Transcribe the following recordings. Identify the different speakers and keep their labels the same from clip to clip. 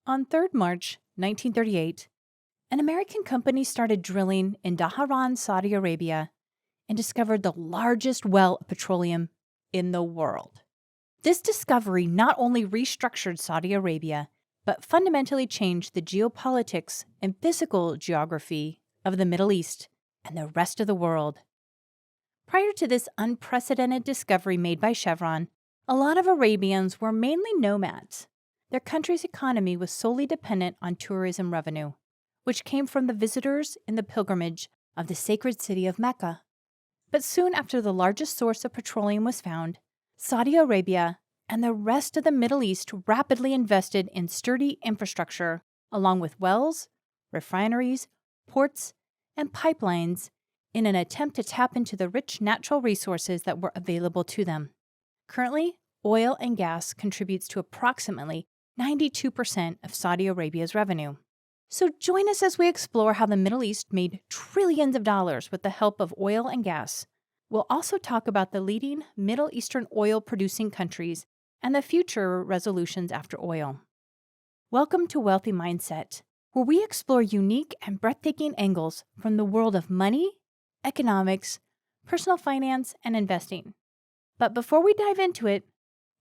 Speaker 1: On 3rd March 1938, an American company started drilling in Dhahran, Saudi Arabia, and discovered the largest well of petroleum in the world. This discovery not only restructured Saudi Arabia, but fundamentally changed the geopolitics and physical geography of the Middle East and the rest of the world. Prior to this unprecedented discovery made by Chevron, a lot of Arabians were mainly nomads. Their country's economy was solely dependent on tourism revenue, which came from the visitors in the pilgrimage of the sacred city of Mecca. But soon after the largest source of petroleum was found, Saudi Arabia and the rest of the Middle East rapidly invested in sturdy infrastructure, along with wells, refineries, ports, and pipelines in an attempt to tap into the rich natural resources that were available to them. Currently, oil and gas contributes to approximately 92% of Saudi Arabia's revenue. So join us as we explore how the Middle East made trillions of dollars with the help of oil and gas. We'll also talk about the leading Middle Eastern oil-producing countries and the future resolutions after oil. Welcome to Wealthy Mindset, where we explore unique and breathtaking angles from the world of money, economics, personal finance, and investing. But before we dive into it,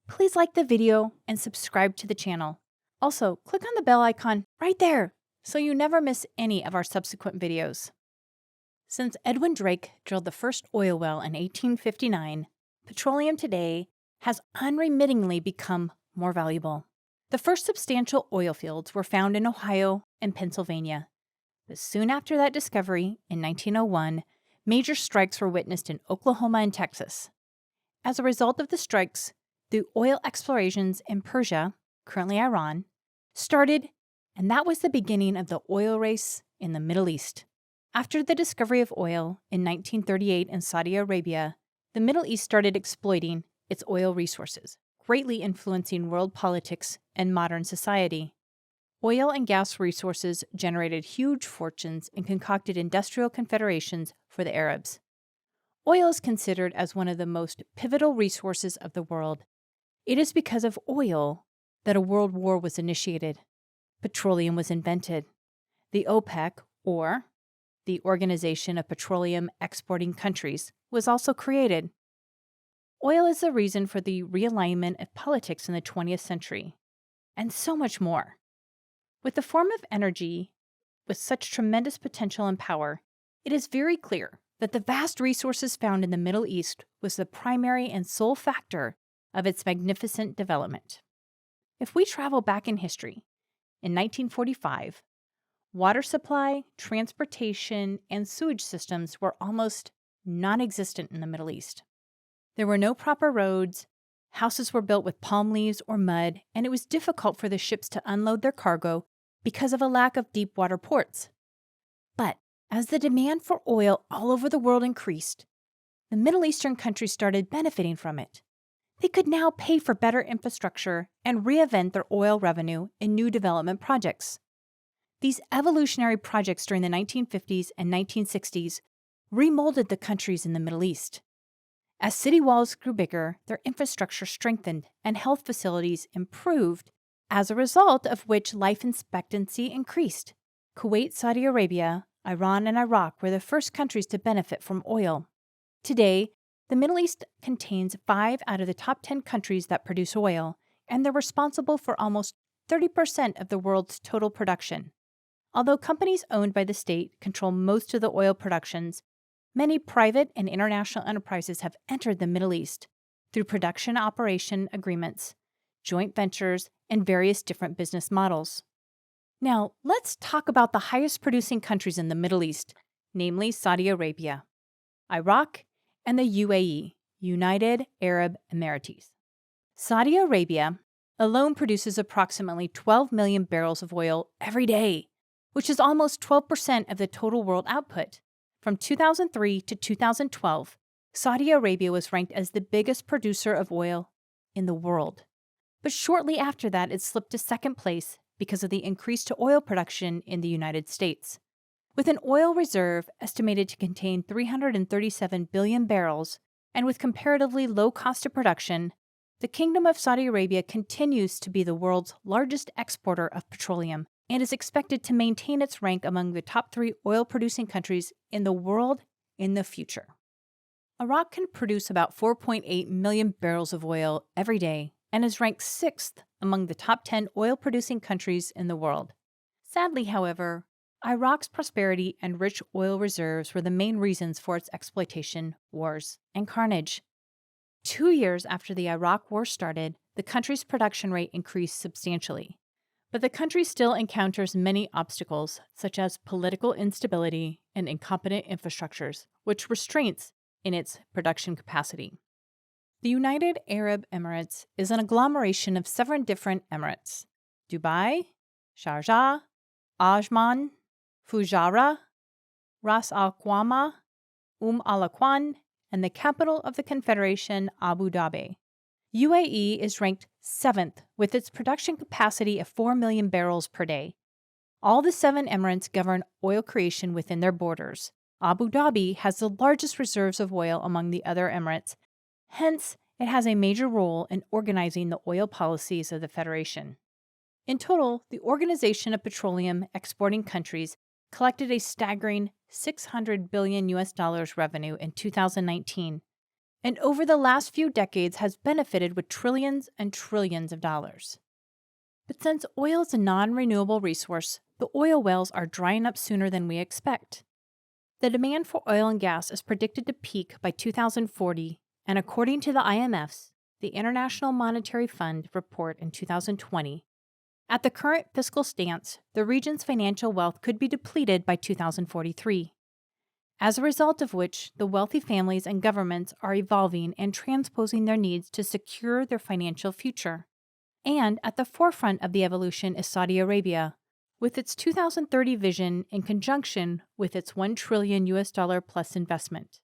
Speaker 1: please like the video and subscribe to the channel. Also, click on the bell icon right there so you never miss any of our subsequent videos. Since Edwin Drake drilled the first oil well in 1859, petroleum today has unremittingly become more valuable. The first substantial oil fields were found in Ohio and Pennsylvania. But soon after that discovery, in 1901, major strikes were witnessed in Oklahoma and Texas. As a result of the strikes, the oil explorations in Persia, currently Iran, started, and that was the beginning of the oil race in the Middle East. After the discovery of oil in 1938 in Saudi Arabia, the Middle East started exploiting its oil resources, greatly influencing world politics and modern society. Oil and gas resources generated huge fortunes and concocted industrial confederations for the Arabs. Oil is considered as one of the most pivotal resources of the world. It is because of oil that a world war was initiated. Petroleum was invented. The OPEC, or the Organization of Petroleum Exporting Countries, was also created. Oil is the reason for the realignment of politics in the 20th century, and so much more. With the form of energy with such tremendous potential and power, it is very clear that the vast resources found in the Middle East was the primary and sole factor of its magnificent development. If we travel back in history, in 1945, water supply, transportation, and sewage systems were almost non-existent in the Middle East. There were no proper roads, houses were built with palm leaves or mud, and it was difficult for the ships to unload their cargo because of a lack of deep water ports. But as the demand for oil all over the world increased, the Middle Eastern countries started benefiting from it. They could now pay for better infrastructure and reinvent their oil revenue in new development projects. These evolutionary projects during the 1950s and 1960s remolded the countries in the Middle East. As city walls grew bigger, their infrastructure strengthened and health facilities improved, as a result of which life expectancy increased. Kuwait, Saudi Arabia, Iran, and Iraq were the first countries to benefit from oil. Today, the Middle East contains 5 out of the top 10 countries that produce oil, and they're responsible for almost 30% of the world's total production. Although companies owned by the state control most of the oil productions, many private and international enterprises have entered the Middle East through production operation agreements, joint ventures, and various different business models. Now, let's talk about the highest producing countries in the Middle East, namely Saudi Arabia, Iraq, and the UAE, United Arab Emirates. Saudi Arabia alone produces approximately 12 million barrels of oil every day, which is almost 12% of the total world output. From 2003 to 2012, Saudi Arabia was ranked as the biggest producer of oil in the world. But shortly after that, it slipped to second place because of the increase to oil production in the United States. With an oil reserve estimated to contain 337 billion barrels, and with comparatively low cost of production, The Kingdom of Saudi Arabia continues to be the world's largest exporter of petroleum and is expected to maintain its rank among the top 3 oil-producing countries in the world in the future. Iraq can produce about 4.8 million barrels of oil every day and is ranked 6th among the top 10 oil-producing countries in the world. Sadly, however, Iraq's prosperity and rich oil reserves were the main reasons for its exploitation, wars, and carnage. 2 years after the Iraq War started, the country's production rate increased substantially. But the country still encounters many obstacles, such as political instability and incompetent infrastructures, which restraints in its production capacity. The United Arab Emirates is an agglomeration of 7 different emirates: Dubai, Sharjah, Ajman, Fujairah, Ras Al Khaimah, Al Quwain, and the capital of the Confederation, Abu Dhabi. UAE is ranked 7th with its production capacity of 4 million barrels per day. All the 7 emirates govern oil creation within their borders. Abu Dhabi has the largest reserves of oil among the other emirates. Hence, it has a major role in organizing the oil policies of the Federation. In total, the Organization of Petroleum Exporting Countries collected a staggering $600 billion revenue in 2019, and over the last few decades has benefited with trillions and trillions of dollars. But since oil is a non-renewable resource, the oil wells are drying up sooner than we expect. The demand for oil and gas is predicted to peak by 2040, and according to the IMF's, the International Monetary Fund report in 2020, at the current fiscal stance, the region's financial wealth could be depleted by 2043, as a result of which the wealthy families and governments are evolving and transposing their needs to secure their financial future. And at the forefront of the evolution is Saudi Arabia, with its 2030 vision in conjunction with its $1 trillion plus investment.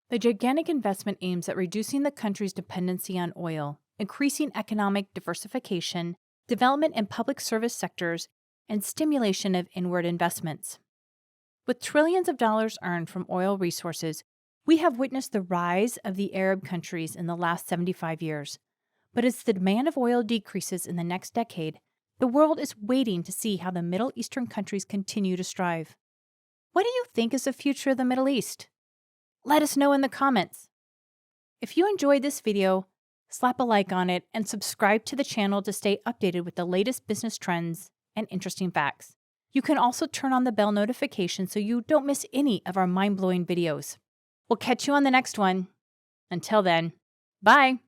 Speaker 1: The gigantic investment aims at reducing the country's dependency on oil, increasing economic diversification, development in public service sectors, and stimulation of inward investments. With trillions of dollars earned from oil resources, we have witnessed the rise of the Arab countries in the last 75 years. But as the demand of oil decreases in the next decade, the world is waiting to see how the Middle Eastern countries continue to strive. What do you think is the future of the Middle East? Let us know in the comments. If you enjoyed this video, slap a like on it and subscribe to the channel to stay updated with the latest business trends and interesting facts. You can also turn on the bell notification so you don't miss any of our mind-blowing videos. We'll catch you on the next one. Until then, bye!